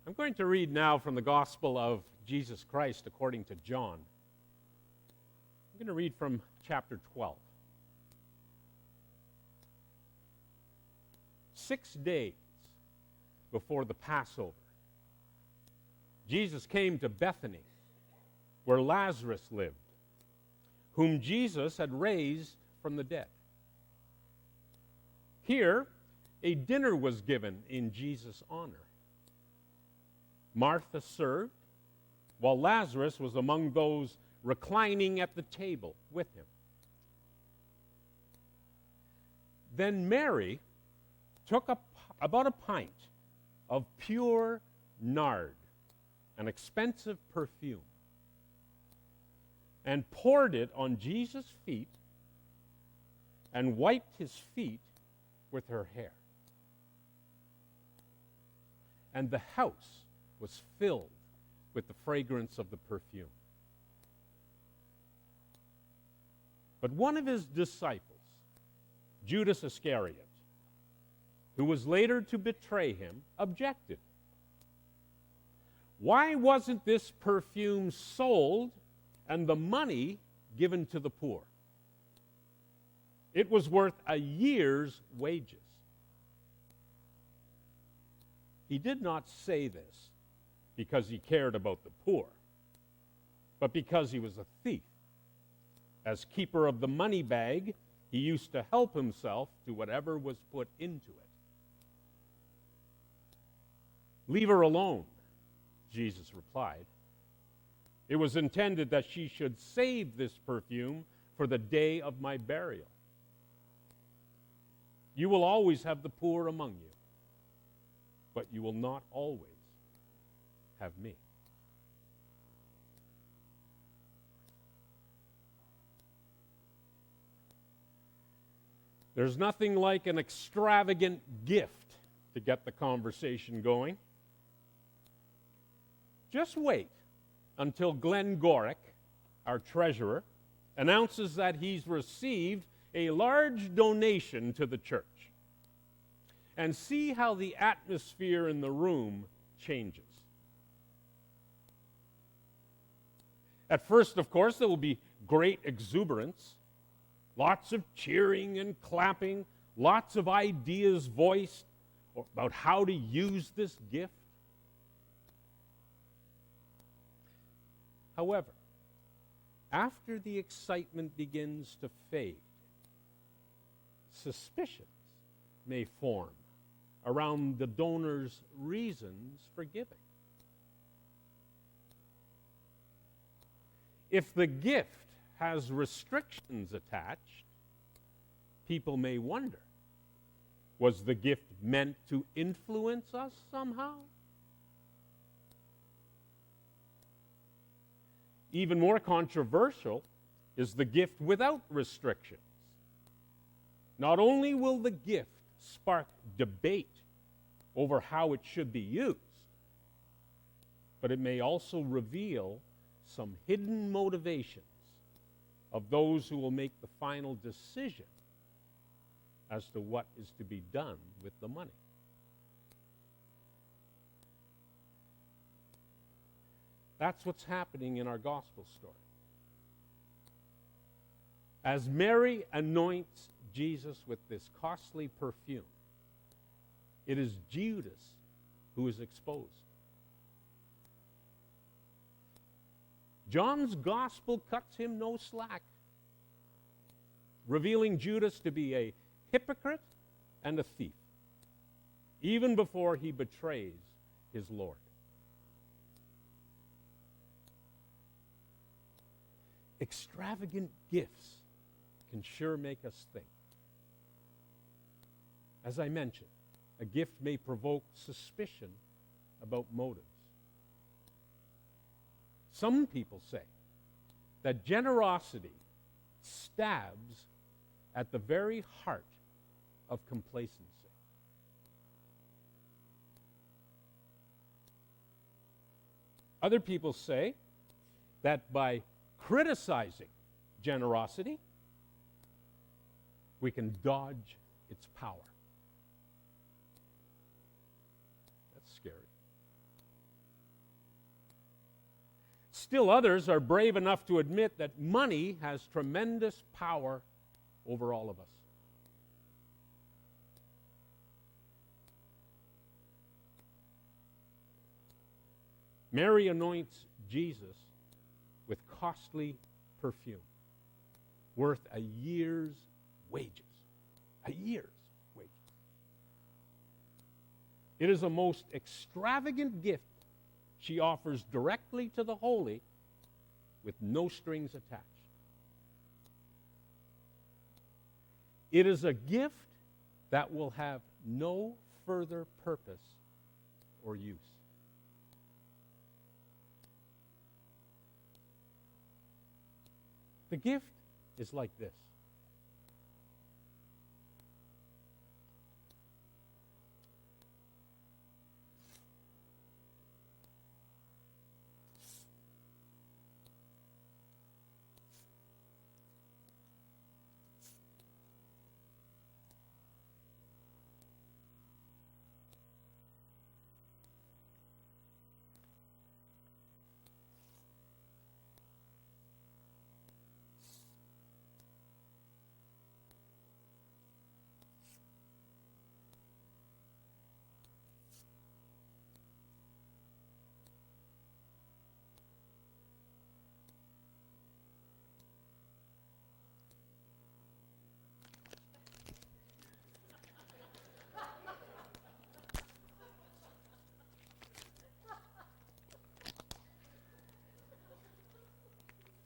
I'm going to read now from the Gospel of Jesus Christ according to John. I'm going to read from chapter 12. 6 days before the Passover, Jesus came to Bethany, where Lazarus lived, whom Jesus had raised from the dead. Here, a dinner was given in Jesus' honor. Martha served, while Lazarus was among those reclining at the table with him. Then Mary took about a pint of pure nard, an expensive perfume, and poured it on Jesus' feet and wiped his feet with her hair. And the house was filled with the fragrance of the perfume. But one of his disciples, Judas Iscariot, who was later to betray him, objected. Why wasn't this perfume sold and the money given to the poor? It was worth a year's wages. He did not say this because he cared about the poor, but because he was a thief. As keeper of the money bag, he used to help himself to whatever was put into it. Leave her alone, Jesus replied. It was intended that she should save this perfume for the day of my burial. You will always have the poor among you, but you will not always have me. There's nothing like an extravagant gift to get the conversation going. Just wait until Glenn Gorick, our treasurer, announces that he's received a large donation to the church, and see how the atmosphere in the room changes. At first, of course, there will be great exuberance, lots of cheering and clapping, lots of ideas voiced about how to use this gift. However, after the excitement begins to fade, suspicions may form around the donor's reasons for giving. If the gift has restrictions attached, people may wonder, was the gift meant to influence us somehow? Even more controversial is the gift without restrictions. Not only will the gift spark debate over how it should be used, but it may also reveal some hidden motivations of those who will make the final decision as to what is to be done with the money. That's what's happening in our gospel story. As Mary anoints Jesus with this costly perfume, it is Judas who is exposed. John's gospel cuts him no slack, revealing Judas to be a hypocrite and a thief, even before he betrays his Lord. Extravagant gifts can sure make us think. As I mentioned, a gift may provoke suspicion about motives. Some people say that generosity stabs at the very heart of complacency. Other people say that by criticizing generosity, we can dodge its power. That's scary. Still others are brave enough to admit that money has tremendous power over all of us. Mary anoints Jesus with costly perfume, worth a year's wages. A year's wages. It is a most extravagant gift she offers directly to the holy with no strings attached. It is a gift that will have no further purpose or use. The gift is like this.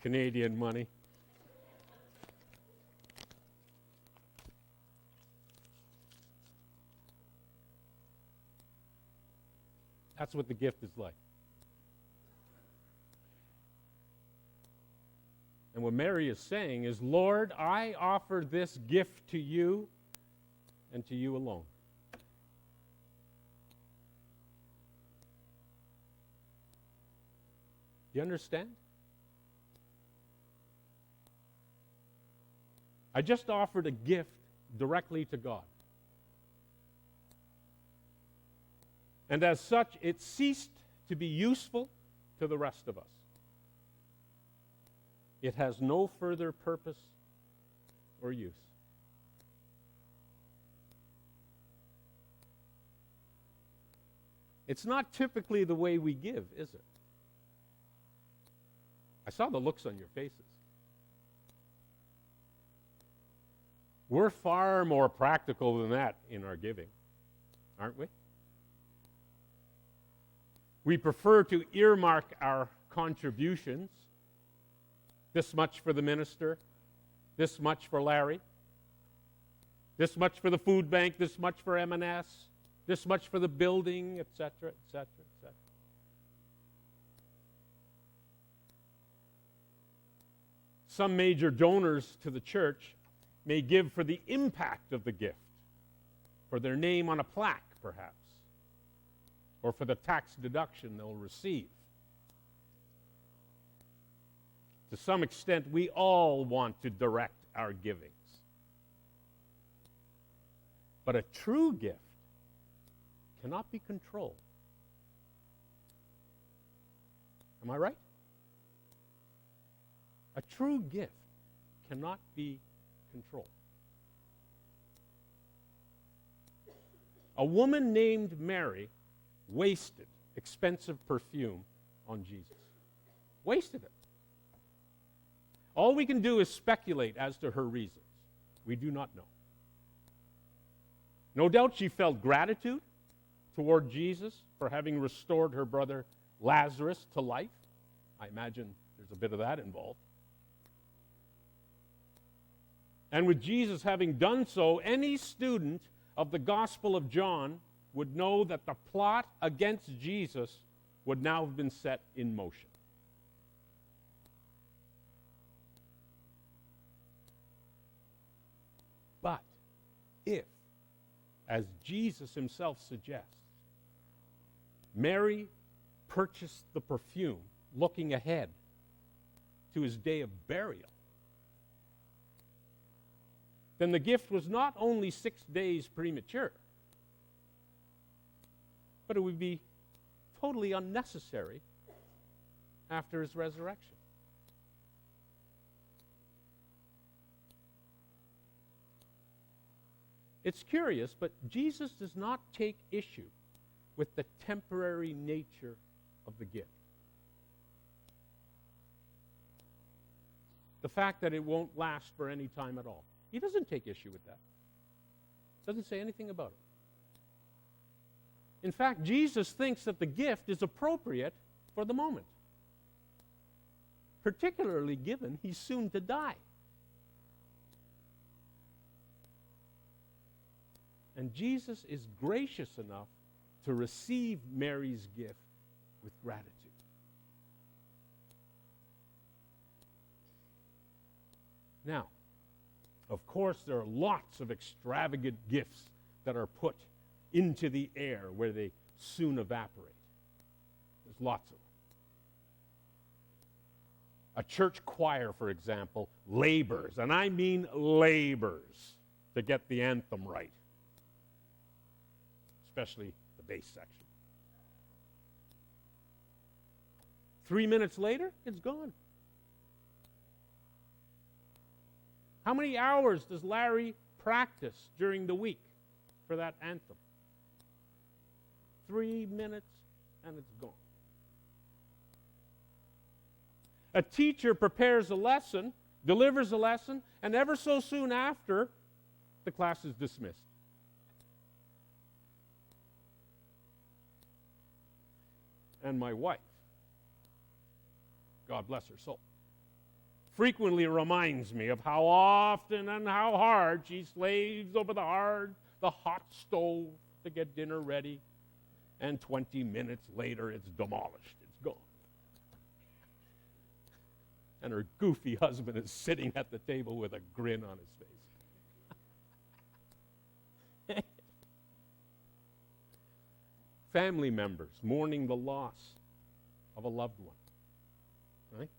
Canadian money. That's what the gift is like. And what Mary is saying is, Lord, I offer this gift to you and to you alone. Do you understand? I just offered a gift directly to God. And as such, it ceased to be useful to the rest of us. It has no further purpose or use. It's not typically the way we give, is it? I saw the looks on your faces. We're far more practical than that in our giving, aren't we? We prefer to earmark our contributions. This much for the minister, this much for Larry, this much for the food bank, this much for M&S, this much for the building, etc., etc., etc. Some major donors to the church may give for the impact of the gift, for their name on a plaque, perhaps, or for the tax deduction they'll receive. To some extent, we all want to direct our givings. But a true gift cannot be controlled. Am I right? A true gift cannot be controlled. A woman named Mary wasted expensive perfume on Jesus. Wasted it. All we can do is speculate as to her reasons. We do not know. No doubt she felt gratitude toward Jesus for having restored her brother Lazarus to life. I imagine there's a bit of that involved. And with Jesus having done so, any student of the Gospel of John would know that the plot against Jesus would now have been set in motion. But if, as Jesus himself suggests, Mary purchased the perfume looking ahead to his day of burial, then the gift was not only 6 days premature, but it would be totally unnecessary after his resurrection. It's curious, but Jesus does not take issue with the temporary nature of the gift. The fact that it won't last for any time at all. He doesn't take issue with that. Doesn't say anything about it. In fact, Jesus thinks that the gift is appropriate for the moment, particularly given he's soon to die. And Jesus is gracious enough to receive Mary's gift with gratitude. Now, of course, there are lots of extravagant gifts that are put into the air where they soon evaporate. There's lots of them. A church choir, for example, labors, and I mean labors, to get the anthem right, especially the bass section. 3 minutes later, it's gone. How many hours does Larry practice during the week for that anthem? 3 minutes, and it's gone. A teacher prepares a lesson, delivers a lesson, and ever so soon after, the class is dismissed. And my wife, God bless her soul, frequently reminds me of how often and how hard she slaves over the hot stove to get dinner ready, and 20 minutes later it's demolished. It's gone. And her goofy husband is sitting at the table with a grin on his face. Family members mourning the loss of a loved one, right?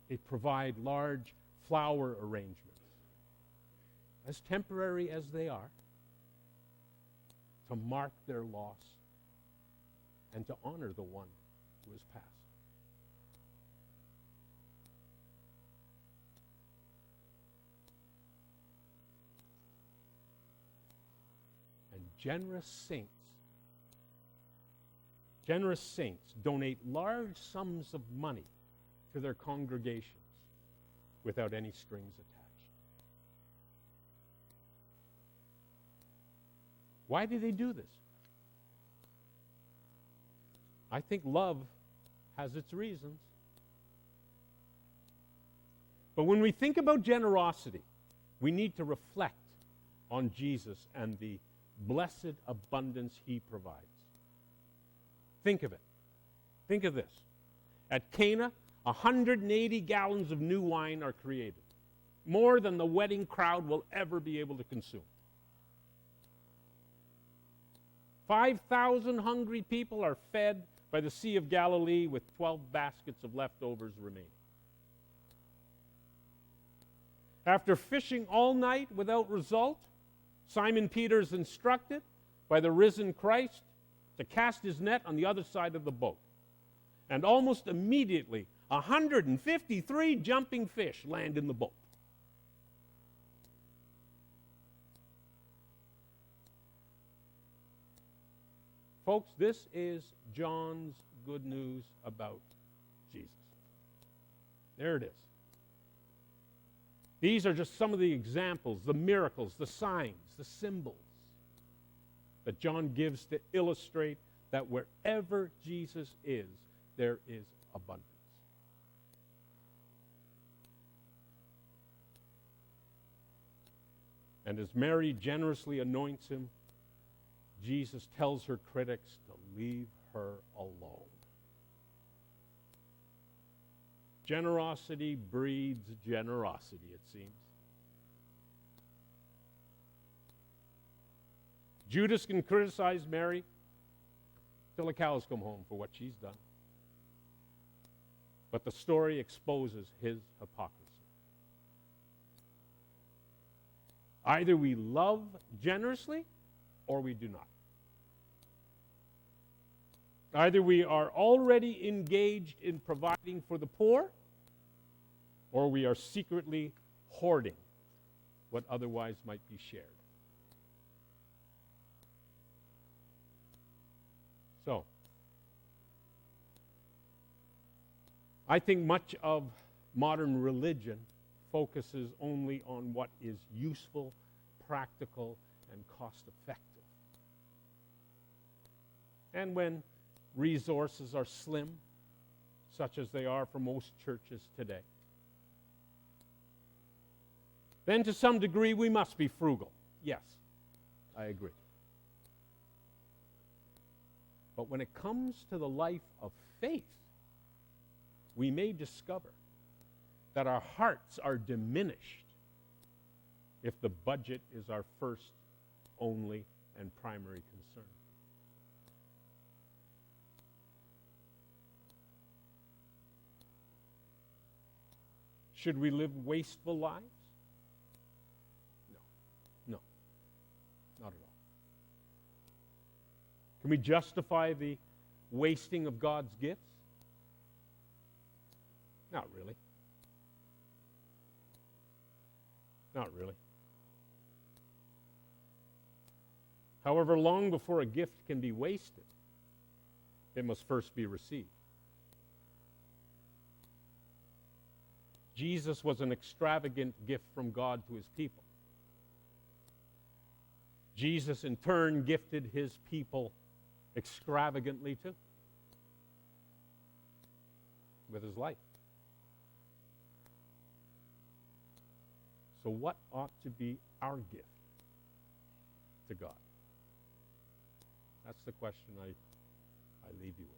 They provide large flower arrangements, as temporary as they are, to mark their loss and to honor the one who has passed. And generous saints donate large sums of money to their congregations without any strings attached. Why do they do this? I think love has its reasons. But when we think about generosity, we need to reflect on Jesus and the blessed abundance he provides. Think of it. Think of this. At Cana, 180 gallons of new wine are created, more than the wedding crowd will ever be able to consume. 5,000 hungry people are fed by the Sea of Galilee with 12 baskets of leftovers remaining. After fishing all night without result, Simon Peter is instructed by the risen Christ to cast his net on the other side of the boat. And almost immediately, 153 jumping fish land in the boat. Folks, this is John's good news about Jesus. There it is. These are just some of the examples, the miracles, the signs, the symbols that John gives to illustrate that wherever Jesus is, there is abundance. And as Mary generously anoints him, Jesus tells her critics to leave her alone. Generosity breeds generosity, it seems. Judas can criticize Mary till the cows come home for what she's done. But the story exposes his hypocrisy. Either we love generously or we do not. Either we are already engaged in providing for the poor, or we are secretly hoarding what otherwise might be shared. So, I think much of modern religion focuses only on what is useful, practical, and cost-effective. And when resources are slim, such as they are for most churches today, then to some degree we must be frugal. Yes, I agree. But when it comes to the life of faith, we may discover that our hearts are diminished if the budget is our first, only, and primary concern. Should we live wasteful lives? No, not at all. Can we justify the wasting of God's gifts? Not really. Not really. However, long before a gift can be wasted, it must first be received. Jesus was an extravagant gift from God to his people. Jesus, in turn, gifted his people extravagantly too, with his life. So what ought to be our gift to God? That's the question I leave you with.